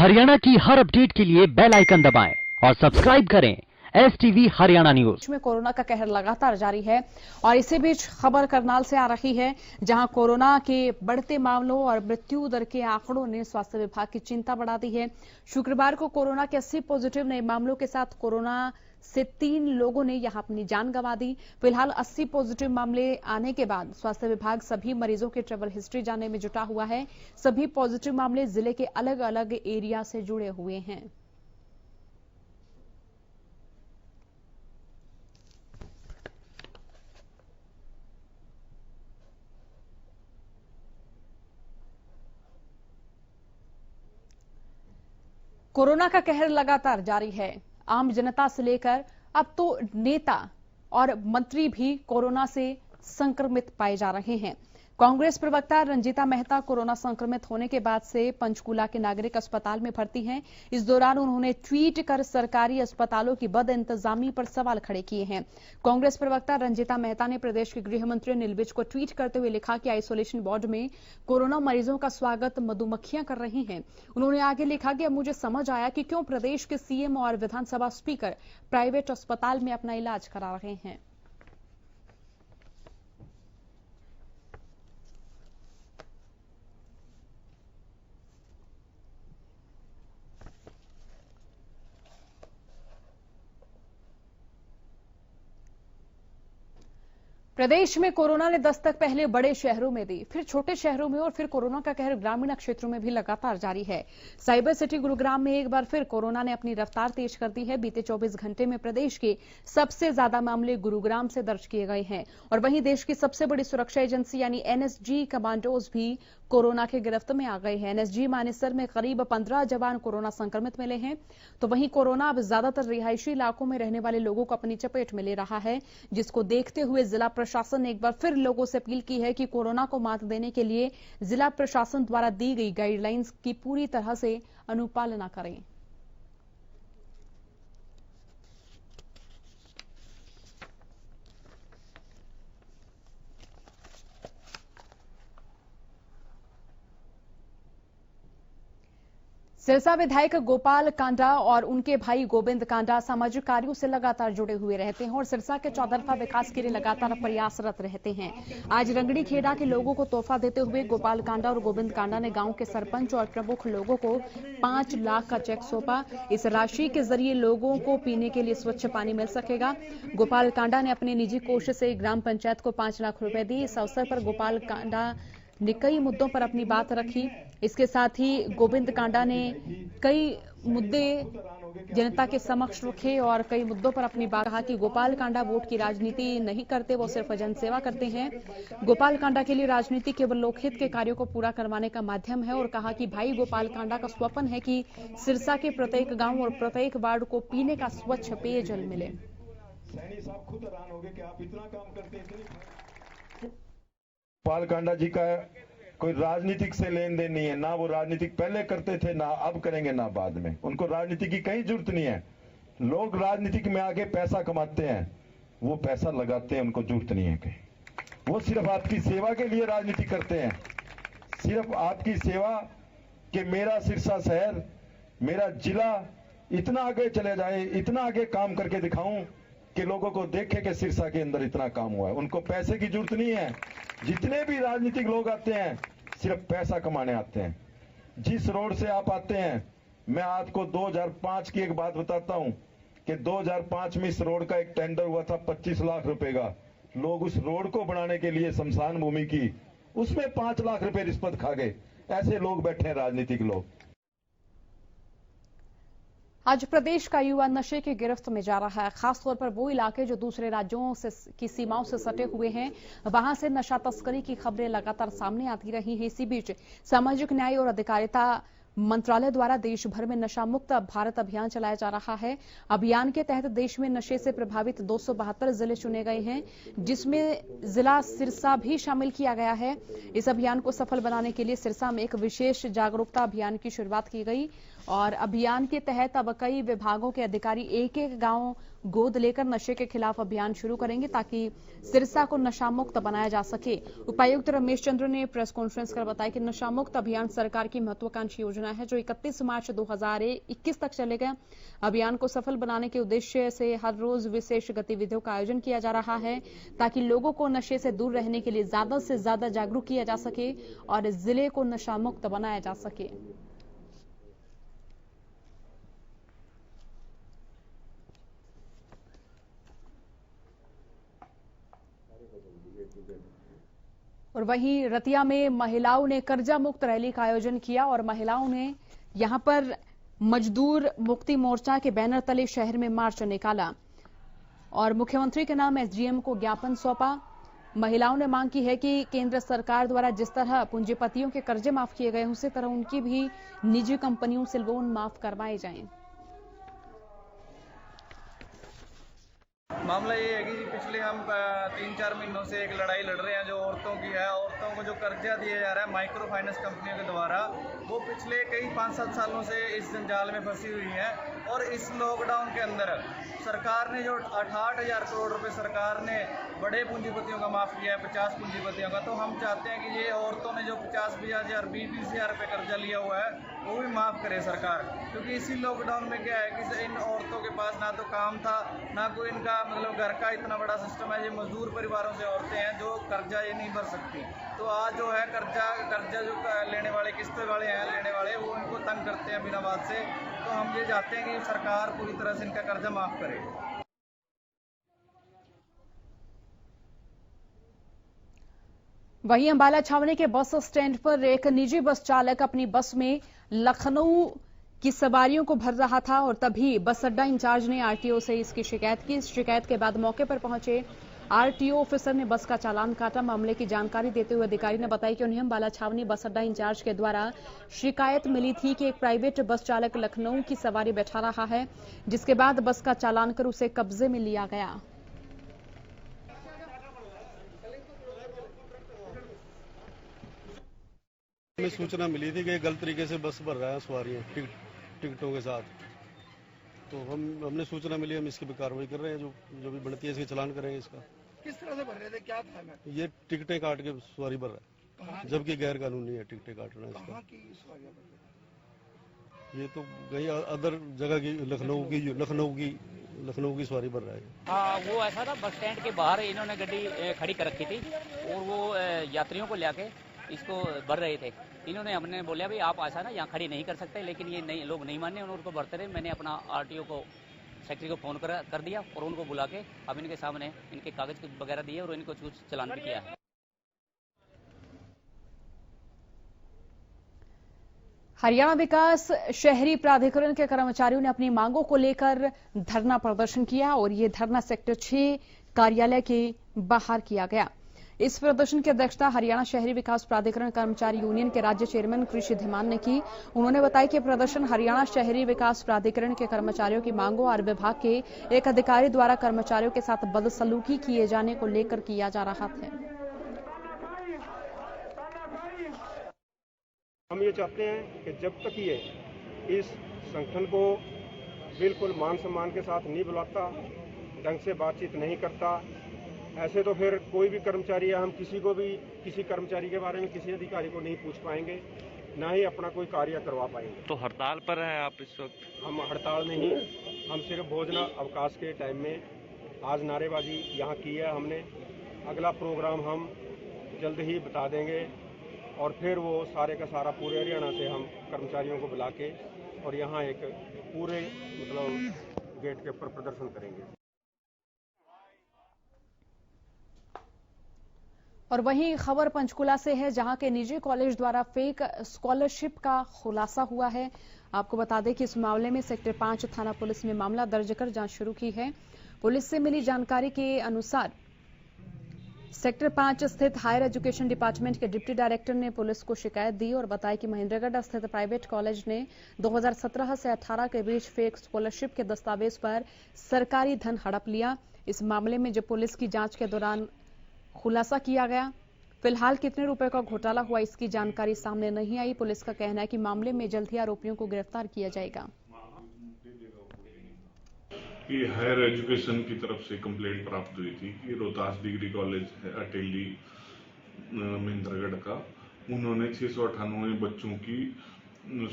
हरियाणा की हर अपडेट के लिए बेल आइकन दबाएं और सब्सक्राइब करें STV हरियाणा न्यूज। में कोरोना का कहर लगातार जारी है और इसी बीच खबर करनाल से आ रही है, जहां कोरोना के बढ़ते मामलों और मृत्यु दर के आंकड़ों ने स्वास्थ्य विभाग की चिंता बढ़ा दी है। शुक्रवार को कोरोना के 80 पॉजिटिव नए मामलों के साथ कोरोना से 3 लोगों ने यहां अपनी जान गंवा दी। फिलहाल 80 पॉजिटिव मामले आने के बाद स्वास्थ्य विभाग सभी मरीजों की ट्रैवल हिस्ट्री जानने में जुटा हुआ है। सभी पॉजिटिव मामले जिले के अलग अलग एरिया से जुड़े हुए हैं। कोरोना का कहर लगातार जारी है। आम जनता से लेकर अब तो नेता और मंत्री भी कोरोना से संक्रमित पाए जा रहे हैं। कांग्रेस प्रवक्ता रंजीता मेहता कोरोना संक्रमित होने के बाद से पंचकूला के नागरिक अस्पताल में भर्ती हैं। इस दौरान उन्होंने ट्वीट कर सरकारी अस्पतालों की बदइंतजामी पर सवाल खड़े किए हैं। कांग्रेस प्रवक्ता रंजीता मेहता ने प्रदेश के गृह मंत्री अनिल विज को ट्वीट करते हुए लिखा कि आइसोलेशन वार्ड में कोरोना मरीजों का स्वागत मधुमक्खियां कर रही हैं। उन्होंने आगे लिखा कि अब मुझे समझ आया कि क्यों प्रदेश के सीएम और विधानसभा स्पीकर प्राइवेट अस्पताल में अपना इलाज करा रहे हैं। प्रदेश में कोरोना ने दस्तक पहले बड़े शहरों में दी, फिर छोटे शहरों में और फिर कोरोना का कहर ग्रामीण क्षेत्रों में भी लगातार जारी है। साइबर सिटी गुरुग्राम में एक बार फिर कोरोना ने अपनी रफ्तार तेज कर दी है। बीते 24 घंटे में प्रदेश के सबसे ज्यादा मामले गुरुग्राम से दर्ज किए गए हैं और वहीं देश की सबसे बड़ी सुरक्षा एजेंसी यानी NSG कमांडोज भी कोरोना के गिरफ्त में आ गए हैं। NSG मानेसर में करीब 15 जवान कोरोना संक्रमित मिले हैं, तो वहीं कोरोना अब ज्यादातर रिहायशी इलाकों में रहने वाले लोगों को अपनी चपेट में ले रहा है, जिसको देखते हुए जिला प्रशासन ने एक बार फिर लोगों से अपील की है कि कोरोना को मात देने के लिए जिला प्रशासन द्वारा दी गई गाइडलाइंस की पूरी तरह से अनुपालना करें। सिरसा विधायक गोपाल कांडा और उनके भाई गोविंद कांडा सामाजिक कार्यों से लगातार जुड़े हुए रहते हैं और सिरसा के चौतरफा विकास के लिए लगातार प्रयासरत रहते हैं। आज रंगड़ी खेड़ा के लोगों को तोहफा देते हुए गोपाल कांडा और गोविंद कांडा ने गांव के सरपंच और प्रमुख लोगों को 5 लाख का चेक सौंपा। इस राशि के जरिए लोगों को पीने के लिए स्वच्छ पानी मिल सकेगा। गोपाल कांडा ने अपने निजी कोष से ग्राम पंचायत को 5 लाख रुपए दिए। इस अवसर पर गोपाल कांडा ने कई मुद्दों पर अपनी बात रखी। इसके साथ ही गोविंद कांडा ने कई मुद्दे जनता के समक्ष रखे और कई मुद्दों पर अपनी बात कहा कि गोपाल कांडा वोट की राजनीति नहीं करते, वो सिर्फ जनसेवा करते हैं। गोपाल कांडा के लिए राजनीति केवल लोकहित के कार्यों को पूरा करवाने का माध्यम है और कहा कि भाई गोपाल कांडा का स्वप्न है कि सिरसा के प्रत्येक गांव और प्रत्येक वार्ड को पीने का स्वच्छ पेयजल मिले। गोपाल कांडा जी का कोई राजनीतिक से लेन देन नहीं है, ना वो राजनीतिक पहले करते थे, ना अब करेंगे, ना बाद में। उनको राजनीति की कहीं जरूरत नहीं है। लोग राजनीतिक में आके पैसा कमाते हैं, वो पैसा लगाते हैं, उनको जरूरत नहीं है कहीं। वो सिर्फ आपकी सेवा के लिए राजनीति करते हैं, सिर्फ आपकी सेवा कि मेरा सिरसा शहर, मेरा जिला इतना आगे चले जाए, इतना आगे काम करके दिखाऊं कि लोगों को देखे कि सिरसा के अंदर इतना काम हुआ है। उनको पैसे की जरूरत नहीं है। जितने भी राजनीतिक लोग आते हैं सिर्फ पैसा कमाने आते हैं। जिस रोड से आप आते हैं, मैं आपको 2005 की एक बात बताता हूं कि 2005 में इस रोड का एक टेंडर हुआ था 25 लाख रुपए का। लोग उस रोड को बनाने के लिए शमशान भूमि की, उसमें 5 लाख रुपए रिश्वत खा गए। ऐसे लोग बैठे हैं राजनीतिक लोग। आज प्रदेश का युवा नशे की गिरफ्त में जा रहा है। खासतौर पर वो इलाके जो दूसरे राज्यों से की सीमाओं से सटे हुए हैं, वहां से नशा तस्करी की खबरें लगातार सामने आती रही हैं। इसी बीच सामाजिक न्याय और अधिकारिता मंत्रालय द्वारा देश भर में नशा मुक्त भारत अभियान चलाया जा रहा है। अभियान के तहत देश में नशे से प्रभावित 272 जिले चुने गए हैं, जिसमें जिला सिरसा भी शामिल किया गया है। इस अभियान को सफल बनाने के लिए सिरसा में एक विशेष जागरूकता अभियान की शुरुआत की गई और अभियान के तहत अब कई विभागों के अधिकारी एक एक गांव गोद लेकर नशे के खिलाफ अभियान शुरू करेंगे ताकि सिरसा को नशा मुक्त बनाया जा सके। उपायुक्त रमेश चंद्र ने प्रेस कॉन्फ्रेंस कर बताया कि नशा मुक्त अभियान सरकार की महत्वाकांक्षी योजना है जो 31 मार्च 2021 तक चलेगा। अभियान को सफल बनाने के उद्देश्य से हर रोज विशेष गतिविधियों का आयोजन किया जा रहा है ताकि लोगों को नशे से दूर रहने के लिए ज्यादा से ज्यादा जागरूक किया जा सके और जिले को नशा मुक्त बनाया जा सके। और वहीं रतिया में महिलाओं ने कर्जा मुक्त रैली का आयोजन किया और महिलाओं ने यहां पर मजदूर मुक्ति मोर्चा के बैनर तले शहर में मार्च निकाला और मुख्यमंत्री के नाम एसडीएम को ज्ञापन सौंपा। महिलाओं ने मांग की है कि केंद्र सरकार द्वारा जिस तरह पूंजीपतियों के कर्जे माफ किए गए उसी तरह उनकी भी निजी कंपनियों से लोन माफ करवाए जाएं। मामला ये है कि पिछले हम 3-4 महीनों से एक लड़ाई लड़ रहे हैं जो औरतों की है। औरतों को जो कर्जा दिया जा रहा है माइक्रो फाइनेंस कंपनियों के द्वारा, वो पिछले कई 5-7 सालों से इस जंजाल में फंसी हुई है। और इस लॉकडाउन के अंदर सरकार ने जो 68,000 करोड़ रुपए सरकार ने बड़े पूंजीपतियों का माफ किया है, 50 पूंजीपतियों का, तो हम चाहते हैं कि ये औरतों ने जो 50,000, 20,000 रुपये कर्जा लिया हुआ है वो भी माफ करे सरकार। क्योंकि इसी लॉकडाउन में क्या है कि इन औरतों के पास ना तो काम था, ना कोई इनका मतलब घर का इतना बड़ा सिस्टम है। ये मजदूर परिवारों से औरतें हैं जो कर्जा ये नहीं भर सकती। तो आज जो है कर्जा जो लेने वाले, किस्तें वाले हैं लेने वाले, वो इनको तंग करते हैं बिना बात से। तो हम ये चाहते हैं कि सरकार पूरी तरह से इनका कर्जा माफ करे। वहीं अंबाला छावनी के बस स्टैंड पर एक निजी बस चालक अपनी बस में लखनऊ की सवारियों को भर रहा था और तभी बस अड्डा इंचार्ज ने आरटीओ से इसकी शिकायत की। इस शिकायत के बाद मौके पर पहुंचे आरटीओ ऑफिसर ने बस का चालान काटा। मामले की जानकारी देते हुए अधिकारी ने बताया कि उन्हें अंबाला छावनी बस अड्डा इंचार्ज के द्वारा शिकायत मिली थी कि एक प्राइवेट बस चालक लखनऊ की सवारी बैठा रहा है, जिसके बाद बस का चालान कर उसे कब्जे में लिया गया। हमें सूचना मिली थी कि गलत तरीके से बस भर रहा है सवारियां टिकटों के साथ, तो हमने सूचना मिली, हम इसकी भी कार्रवाई कर रहे हैं। जो भी बनती है इसके चालान करेंगे। इसका किस तरह से भर रहे थे, क्या था? ये टिकटें काट के सवारी भर रहा है, जबकि गैर कानूनी है टिकटें काटना इसका। कहाँ की सवारियां भर रहे थे? ये तो कहीं अदर जगह की, लखनऊ की सवारी भर रहा है। हाँ, वो ऐसा था, बस स्टैंड के बाहर इन्होंने गाड़ी खड़ी कर रखी थी और वो यात्रियों को लेके इसको भर रहे थे। इन्होंने हमने बोला भाई आप ऐसा ना यहाँ खड़ी नहीं कर सकते, लेकिन ये नहीं, लोग नहीं माने, उनको भरते रहे। मैंने अपना आरटीओ को, सेक्रेटरी को फोन कर दिया और उनको बुला के अब इनके सामने इनके कागज वगैरह दिए और इनको चालान भी किया है। हरियाणा विकास शहरी प्राधिकरण के कर्मचारियों ने अपनी मांगों को लेकर धरना प्रदर्शन किया और ये धरना सेक्टर 6 कार्यालय के बाहर किया गया। इस प्रदर्शन की अध्यक्षता हरियाणा शहरी विकास प्राधिकरण कर्मचारी यूनियन के राज्य चेयरमैन कृषि धीमान ने की। उन्होंने बताया कि प्रदर्शन हरियाणा शहरी विकास प्राधिकरण के कर्मचारियों की मांगों और विभाग के एक अधिकारी द्वारा कर्मचारियों के साथ बदसलूकी किए जाने को लेकर किया जा रहा था। हम ये चाहते हैं कि जब तक ये इस संगठन को बिल्कुल मान सम्मान के साथ नहीं बुलाता, ढंग से बातचीत नहीं करता, ऐसे तो फिर कोई भी कर्मचारी या हम किसी कर्मचारी के बारे में किसी अधिकारी को नहीं पूछ पाएंगे, ना ही अपना कोई कार्य करवा पाएंगे। तो हड़ताल पर है आप इस वक्त? हम हड़ताल नहीं, हम सिर्फ भोजन अवकाश के टाइम में आज नारेबाजी यहाँ की है हमने। अगला प्रोग्राम हम जल्द ही बता देंगे और फिर वो सारे का सारा पूरे हरियाणा से हम कर्मचारियों को बुला के और यहाँ एक पूरे गेट के ऊपर प्रदर्शन करेंगे। और वहीं खबर पंचकुला से है, जहां के निजी कॉलेज द्वारा फेक स्कॉलरशिप का खुलासा हुआ है। आपको बता दें कि इस मामले में सेक्टर 5 थाना पुलिस ने मामला दर्ज कर जांच शुरू की है। पुलिस से मिली जानकारी के अनुसार सेक्टर 5 स्थित हायर एजुकेशन डिपार्टमेंट के डिप्टी डायरेक्टर ने पुलिस को शिकायत दी और बताया कि महेंद्रगढ़ स्थित प्राइवेट कॉलेज ने 2017 से 18 के बीच फेक स्कॉलरशिप के दस्तावेज पर सरकारी धन हड़प लिया। इस मामले में जब पुलिस की जांच के दौरान खुलासा किया गया फिलहाल कितने रुपए का घोटाला हुआ इसकी जानकारी सामने नहीं आई। पुलिस का कहना है कि मामले में जल्द ही आरोपियों को गिरफ्तार किया जाएगा। कि हायर एजुकेशन की तरफ से कंप्लेंट प्राप्त हुई थी कि रोहतास डिग्री कॉलेज है अटेली महेंद्रगढ़ का, उन्होंने 698 बच्चों की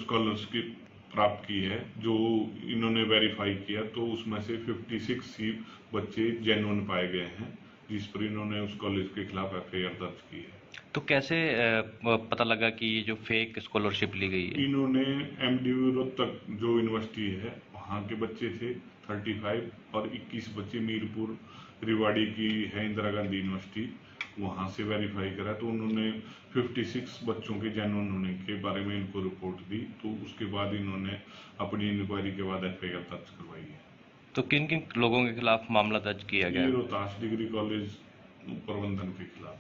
स्कॉलरशिप प्राप्त की है। जो इन्होंने वेरीफाई किया तो उसमें से 56 ही बच्चे जेन्युइन पाए गए हैं, जिस पर इन्होंने उस कॉलेज के खिलाफ एफआईआर दर्ज की है। तो कैसे पता लगा कि ये जो फेक स्कॉलरशिप ली गई है? इन्होंने एमडीयू रोहतक जो यूनिवर्सिटी है वहाँ के बच्चे थे 35 और 21 बच्चे मीरपुर रिवाड़ी की है इंदिरा गांधी यूनिवर्सिटी, वहाँ से वेरीफाई करा तो उन्होंने 56 बच्चों के जेन्युइन होने के बारे में इनको रिपोर्ट दी। तो उसके बाद इन्होंने अपनी इंक्वायरी के बाद एफआईआर दर्ज करवाई है। तो किन किन लोगों के खिलाफ मामला दर्ज किया गया? रोहतास डिग्री कॉलेज प्रबंधन के खिलाफ।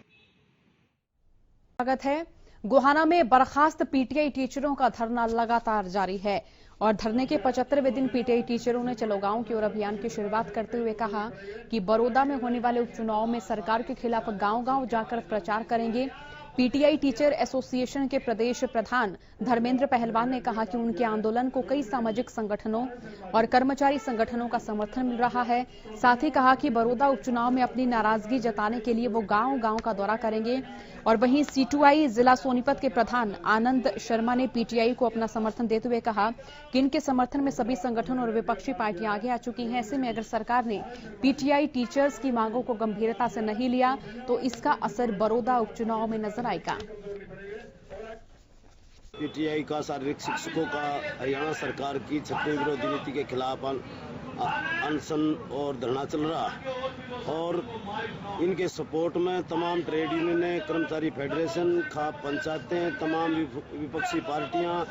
स्वागत है। गोहाना में बर्खास्त पीटीआई टीचरों का धरना लगातार जारी है और धरने के 75वें दिन पीटीआई टीचरों ने चलो गांव की ओर अभियान की शुरुआत करते हुए कहा कि बड़ौदा में होने वाले उपचुनाव में सरकार के खिलाफ गांव-गांव जाकर प्रचार करेंगे। पीटीआई टीचर एसोसिएशन के प्रदेश प्रधान धर्मेंद्र पहलवान ने कहा कि उनके आंदोलन को कई सामाजिक संगठनों और कर्मचारी संगठनों का समर्थन मिल रहा है। साथ ही कहा कि बड़ौदा उपचुनाव में अपनी नाराजगी जताने के लिए वो गांव-गांव का दौरा करेंगे। और वहीं सीटूआई जिला सोनीपत के प्रधान आनंद शर्मा ने पीटीआई को अपना समर्थन देते हुए कहा कि इनके समर्थन में सभी संगठन और विपक्षी पार्टियां आगे आ चुकी हैं। ऐसे में अगर सरकार ने पीटीआई टीचर्स की मांगों को गंभीरता से नहीं लिया तो इसका असर बड़ौदा उपचुनाव में नजर आएगा। पीटीआई का शारीरिक शिक्षकों का हरियाणा सरकार की छटनी विरोधी नीति के खिलाफ अनशन और धरना चल रहा और इनके सपोर्ट में तमाम ट्रेड यूनियनें, कर्मचारी फेडरेशन, खाप पंचायतें, तमाम विपक्षी पार्टियां,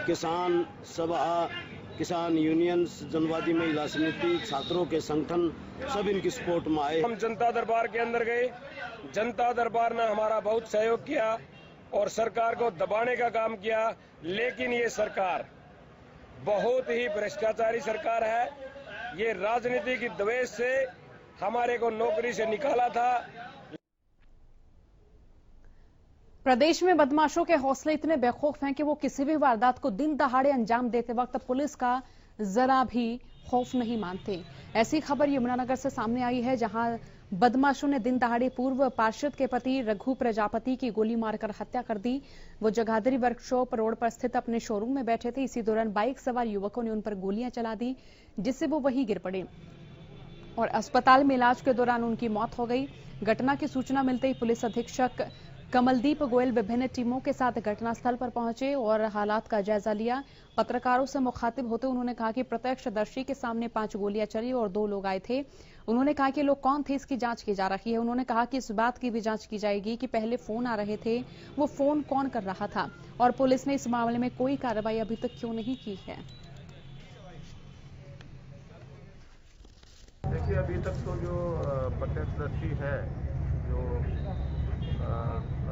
किसान सभा, किसान यूनियंस, जनवादी महिला समिति, छात्रों के संगठन सब इनकी सपोर्ट में आए। हम जनता दरबार के अंदर गए, जनता दरबार ने हमारा बहुत सहयोग किया और सरकार को दबाने का काम किया, लेकिन ये सरकार बहुत ही भ्रष्टाचारी सरकार है। ये राजनीति की द्वेष से हमारे को नौकरी से निकाला था। प्रदेश में बदमाशों के हौसले इतने बेखौफ हैं कि वो किसी भी वारदात को दिन दहाड़े अंजाम देते वक्त पुलिस का जरा भी खौफ नहीं मानते। ऐसी खबर यमुनानगर से सामने आई है, जहां बदमाशों ने दिन दहाड़े पूर्व पार्षद के पति रघु प्रजापति की गोली मारकर हत्या कर दी। वो जगाधरी वर्कशॉप रोड पर स्थित अपने शोरूम में बैठे थे। इसी दौरान बाइक सवार युवकों ने उन पर गोलियां चला दी, जिससे वो वहीं गिर पड़े और अस्पताल में इलाज के दौरान उनकी मौत हो गई। घटना की सूचना मिलते ही पुलिस अधीक्षक कमलदीप गोयल विभिन्न टीमों के साथ घटनास्थल पर पहुंचे और हालात का जायजा लिया। पत्रकारों से मुखातिब होते उन्होंने कहा कि प्रत्यक्षदर्शी के सामने 5 गोलियां चली और 2 लोग आए थे। उन्होंने कहा कि लोग कौन थे इसकी जांच की जा रही है। उन्होंने कहा कि इस बात की भी जांच की जाएगी कि पहले फोन आ रहे थे, वो फोन कौन कर रहा था और पुलिस ने इस मामले में कोई कार्रवाई अभी तक क्यों नहीं की है। देखिए, अभी तक तो जो प्रत्यक्षदर्शी है, जो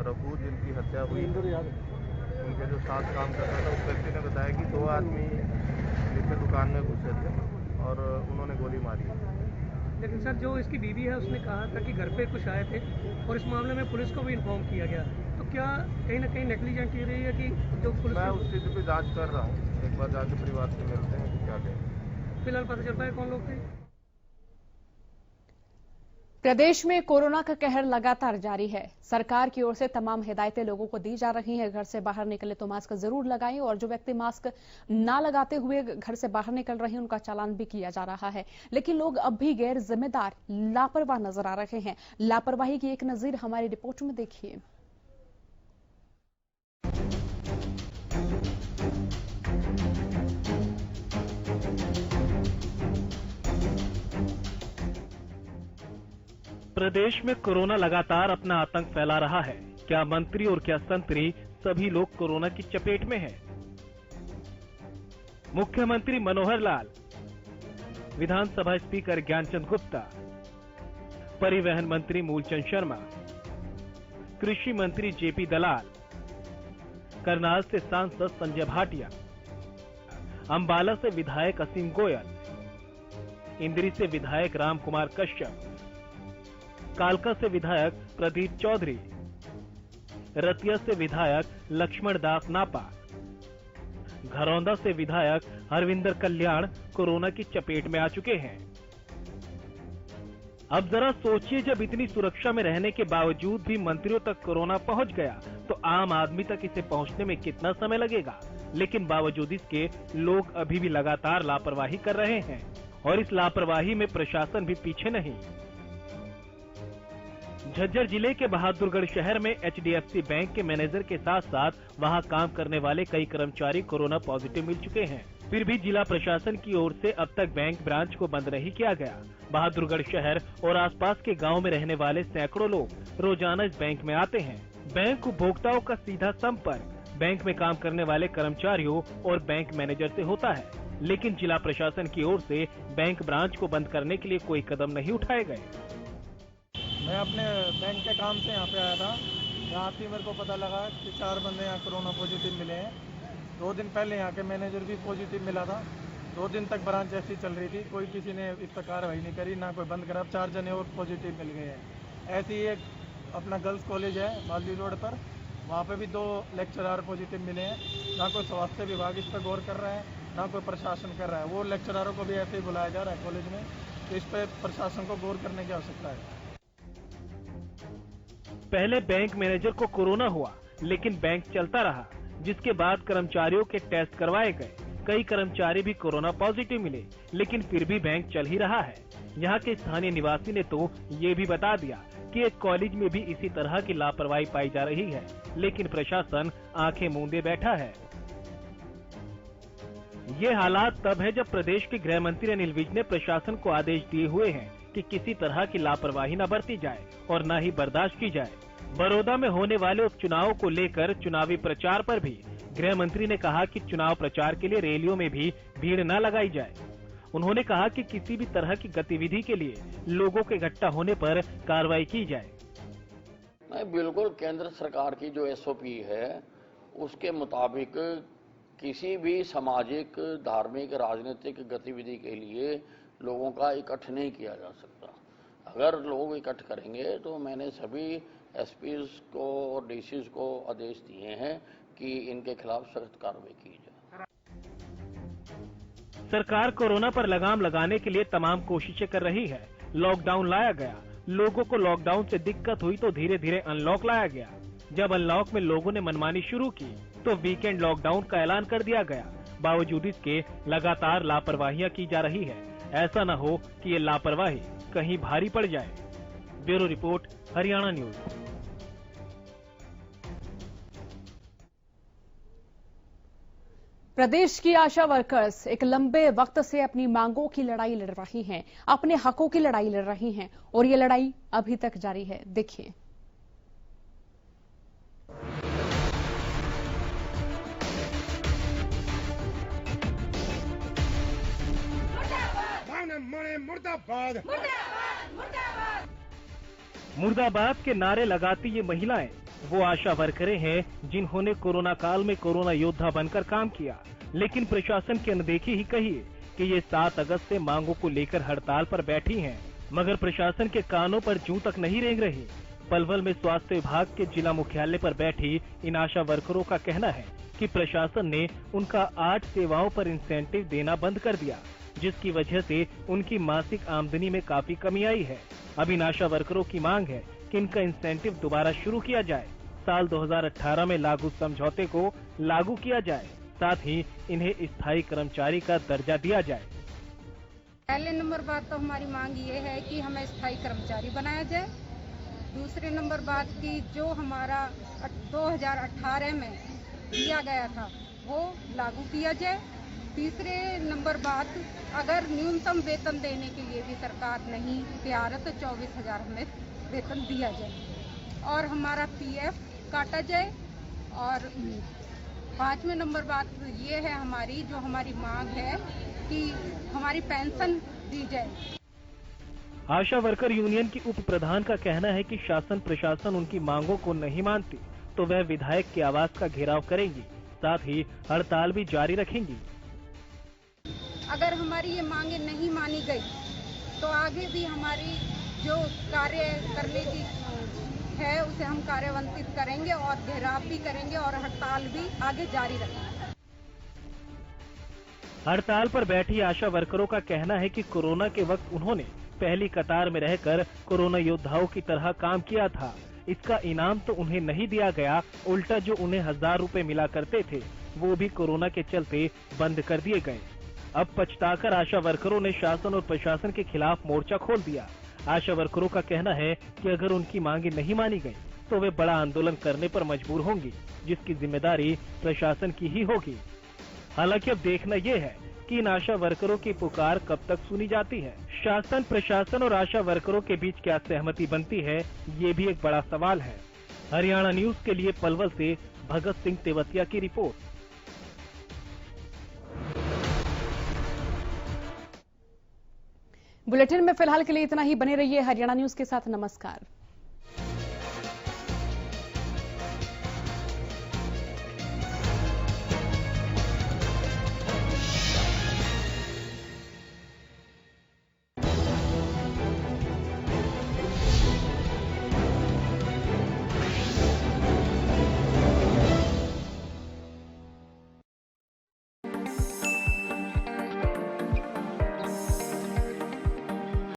रघु जिनकी हत्या हुई, उनके जो साथ काम कर रहा था उस व्यक्ति ने बताया कि 2 आदमी नीचे दुकान में घुसे थे और उन्होंने गोली मारी। लेकिन सर, जो इसकी बीवी है उसने कहा था कि घर पे कुछ आए थे और इस मामले में पुलिस को भी इन्फॉर्म किया गया, तो क्या कहीं ना कहीं नेग्लिजेंट की रही है कि जो पुलिस? मैं उस चीज़ की जाँच कर रहा हूँ, एक बार जाके परिवार से मिलते हैं कि क्या कहें। फिलहाल पता चल पाया कौन लोग थे? प्रदेश में कोरोना का कहर लगातार जारी है। सरकार की ओर से तमाम हिदायतें लोगों को दी जा रही हैं। घर से बाहर निकले तो मास्क जरूर लगाएं और जो व्यक्ति मास्क ना लगाते हुए घर से बाहर निकल रहे हैं उनका चालान भी किया जा रहा है। लेकिन लोग अब भी गैर जिम्मेदार, लापरवाह नजर आ रहे हैं। लापरवाही की एक नजीर हमारी रिपोर्ट में देखिए। प्रदेश में कोरोना लगातार अपना आतंक फैला रहा है। क्या मंत्री और क्या संतरी, सभी लोग कोरोना की चपेट में हैं। मुख्यमंत्री मनोहर लाल, विधानसभा स्पीकर ज्ञानचंद गुप्ता, परिवहन मंत्री मूलचंद शर्मा, कृषि मंत्री जेपी दलाल, करनाल से सांसद संजय भाटिया, अंबाला से विधायक असीम गोयल, इंद्री से विधायक राम कुमार कश्यप, कालका से विधायक प्रदीप चौधरी, रतिया से विधायक लक्ष्मण दास नापा, घरौंदा से विधायक हरविंदर कल्याण कोरोना की चपेट में आ चुके हैं। अब जरा सोचिए, जब इतनी सुरक्षा में रहने के बावजूद भी मंत्रियों तक कोरोना पहुंच गया तो आम आदमी तक इसे पहुंचने में कितना समय लगेगा। लेकिन बावजूद इसके लोग अभी भी लगातार लापरवाही कर रहे हैं और इस लापरवाही में प्रशासन भी पीछे नहीं। झज्जर जिले के बहादुरगढ़ शहर में HDFC बैंक के मैनेजर के साथ साथ वहां काम करने वाले कई कर्मचारी कोरोना पॉजिटिव मिल चुके हैं। फिर भी जिला प्रशासन की ओर से अब तक बैंक ब्रांच को बंद नहीं किया गया। बहादुरगढ़ शहर और आसपास के गांव में रहने वाले सैकड़ों लोग रोजाना इस बैंक में आते हैं। बैंक उपभोक्ताओं का सीधा संपर्क बैंक में काम करने वाले कर्मचारियों और बैंक मैनेजर से होता है, लेकिन जिला प्रशासन की ओर से बैंक ब्रांच को बंद करने के लिए कोई कदम नहीं उठाए गए। मैं अपने बैंक के काम से यहाँ पे आया था। यहाँ से मेरे को पता लगा कि 4 बंदे यहाँ कोरोना पॉजिटिव मिले हैं। 2 दिन पहले यहाँ के मैनेजर भी पॉजिटिव मिला था। 2 दिन तक ब्रांच ऐसी चल रही थी, कोई किसी ने इस पर कार्रवाई नहीं करी, ना कोई बंद करा। 4 जने और पॉजिटिव मिल गए हैं। ऐसे ही एक अपना गर्ल्स कॉलेज है मालवी रोड पर, वहाँ पे भी 2 लेक्चरर पॉजिटिव मिले हैं। ना कोई स्वास्थ्य विभाग इस पर गौर कर रहा है, ना कोई प्रशासन कर रहा है। वो लेक्चररों को भी ऐसे ही बुलाया जा रहा है कॉलेज में, तो इस पर प्रशासन को गौर करने की आवश्यकता है। पहले बैंक मैनेजर को कोरोना हुआ, लेकिन बैंक चलता रहा, जिसके बाद कर्मचारियों के टेस्ट करवाए गए। कई कर्मचारी भी कोरोना पॉजिटिव मिले, लेकिन फिर भी बैंक चल ही रहा है। यहाँ के स्थानीय निवासी ने तो ये भी बता दिया कि एक कॉलेज में भी इसी तरह की लापरवाही पाई जा रही है, लेकिन प्रशासन आंखें मूंदे बैठा है। ये हालात तब है जब प्रदेश के गृह मंत्री अनिल विज ने प्रशासन को आदेश दिए हुए हैं कि किसी तरह की लापरवाही न बरती जाए और न ही बर्दाश्त की जाए। बड़ौदा में होने वाले उपचुनाव को लेकर चुनावी प्रचार पर भी गृह मंत्री ने कहा कि चुनाव प्रचार के लिए रैलियों में भी भीड़ न लगाई जाए। उन्होंने कहा कि किसी भी तरह की गतिविधि के लिए लोगों के इकट्ठा होने पर कार्रवाई की जाए। बिल्कुल केंद्र सरकार की जो SOP है उसके मुताबिक किसी भी सामाजिक, धार्मिक, राजनीतिक गतिविधि के लिए लोगों का इकट्ठ नहीं किया जा सकता। अगर लोग इकट्ठ करेंगे तो मैंने सभी SPs को और DCs को आदेश दिए हैं कि इनके खिलाफ सख्त कार्रवाई की जाए। सरकार कोरोना पर लगाम लगाने के लिए तमाम कोशिशें कर रही है। लॉकडाउन लाया गया, लोगों को लॉकडाउन से दिक्कत हुई तो धीरे धीरे अनलॉक लाया गया। जब अनलॉक में लोगों ने मनमानी शुरू की तो वीकेंड लॉकडाउन का ऐलान कर दिया गया। बावजूद इसके लगातार लापरवाहियां की जा रही है। ऐसा न हो कि ये लापरवाही कहीं भारी पड़ जाए। Bureau report, Haryana news. प्रदेश की आशा वर्कर्स एक लंबे वक्त से अपनी मांगों की लड़ाई लड़ रही हैं, अपने हकों की लड़ाई लड़ रही हैं और ये लड़ाई अभी तक जारी है। देखिए। मुर्दाबाद के नारे लगाती ये महिलाएं वो आशा वर्करें हैं जिन्होंने कोरोना काल में कोरोना योद्धा बनकर काम किया, लेकिन प्रशासन की अनदेखी ही कहिए कि ये 7 अगस्त से मांगों को लेकर हड़ताल पर बैठी हैं, मगर प्रशासन के कानों पर जूं तक नहीं रेंग रही। पलवल में स्वास्थ्य विभाग के जिला मुख्यालय पर बैठी इन आशा वर्करों का कहना है कि प्रशासन ने उनका 8 सेवाओं पर इंसेंटिव देना बंद कर दिया, जिसकी वजह से उनकी मासिक आमदनी में काफी कमी आई है। अब इन आशा वर्करों की मांग है कि इनका इंसेंटिव दोबारा शुरू किया जाए, साल 2018 में लागू समझौते को लागू किया जाए, साथ ही इन्हें स्थायी कर्मचारी का दर्जा दिया जाए। पहले नंबर बात तो हमारी मांग ये है कि हमें स्थायी कर्मचारी बनाया जाए। दूसरे नंबर बात की जो हमारा 2018 में दिया गया था वो लागू किया जाए। तीसरे नंबर बात, अगर न्यूनतम वेतन देने के लिए भी सरकार नहीं तैयार है तो 24,000 हमें वेतन दिया जाए और हमारा PF काटा जाए। और 5वें नंबर बात ये है हमारी, जो हमारी मांग है कि हमारी पेंशन दी जाए। आशा वर्कर यूनियन की उप प्रधान का कहना है कि शासन प्रशासन उनकी मांगों को नहीं मानती तो वह विधायक के आवास का घेराव करेंगी, साथ ही हड़ताल भी जारी रखेंगी। अगर हमारी ये मांगे नहीं मानी गई तो आगे भी हमारी जो कार्य करने की है उसे हम कार्यान्वित करेंगे और घेराव भी करेंगे और हड़ताल भी आगे जारी रखेंगे। हड़ताल पर बैठी आशा वर्करों का कहना है कि कोरोना के वक्त उन्होंने पहली कतार में रहकर कोरोना योद्धाओं की तरह काम किया था। इसका इनाम तो उन्हें नहीं दिया गया, उल्टा जो उन्हें 1000 रुपए मिला करते थे वो भी कोरोना के चलते बंद कर दिए गए। अब पछताकर आशा वर्करों ने शासन और प्रशासन के खिलाफ मोर्चा खोल दिया। आशा वर्करों का कहना है कि अगर उनकी मांगे नहीं मानी गई तो वे बड़ा आंदोलन करने पर मजबूर होंगी, जिसकी जिम्मेदारी प्रशासन की ही होगी। हालांकि अब देखना ये है कि इन आशा वर्करों की पुकार कब तक सुनी जाती है। शासन, प्रशासन और आशा वर्करों के बीच क्या सहमति बनती है, ये भी एक बड़ा सवाल है। हरियाणा न्यूज के लिए पलवल से भगत सिंह तेवतिया की रिपोर्ट। बुलेटिन में फिलहाल के लिए इतना ही। बने रहिए हरियाणा न्यूज के साथ। नमस्कार।